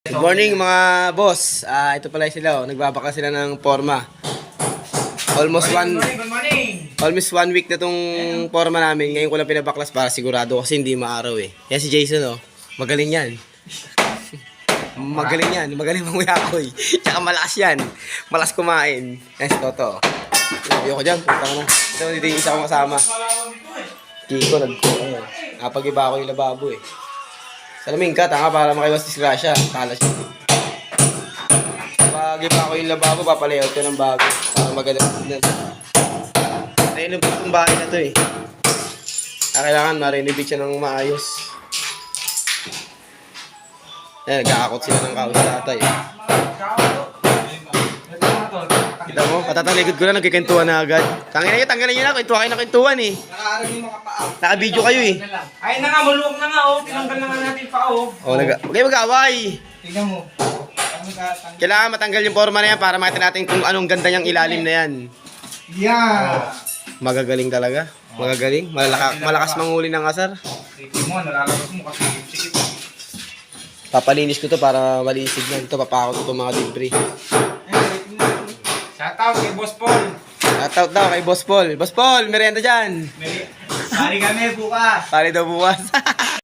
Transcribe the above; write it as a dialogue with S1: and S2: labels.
S1: Good morning mga boss. Ito pala sila, nagbabakla sila ng forma. Almost one week na tong forma namin. Ngayon ko lang pinabaklas para sigurado kasi hindi maaraw eh. Yan si Jason magaling yan. Magaling manguyakoy. Tsaka malakas yan. Malakas kumain. Yan si Toto. Ayoko dyan, punta ka na. Ito dito yung isa kong kasama. Kiko, napag-iba ako yung lababo eh. Salamin ka, tanga para makaiwas disgrasya. Talas yun. Pag iba ko yung lababo, papalayout ko ng bago. Para maganda. Renovate itong bahay na to eh. Kailangan ma-renovate siya ng maayos. Nagkakakot sila ng kaos tatay. Kita mo, katatalikod ko lang, nagkikentuhan na agad. Tanggalin nyo na, kwentuhan kayo na kwentuhan eh. Naka-video kayo eh.
S2: Ay na nga, maluwag na nga tinanggal na nga natin pa
S1: Huwag kayo mag-away.
S2: Tingnan mo.
S1: Kailangan matanggal yung forma na yan para makita natin kung anong ganda niyang ilalim na yan. Magagaling talaga. Magagaling. Malakas manghuli ng asar.
S2: Tingnan mo, nalalabas mo kasi sikip.
S1: Papalinis ko to para malisig na. Ito, papakot ko itong mga debris.
S2: Shoutout kay Boss Paul.
S1: Shoutout daw kay Boss Paul. Boss Paul, merienda dyan.
S2: Pari kami bukas.
S1: Pari daw bukas.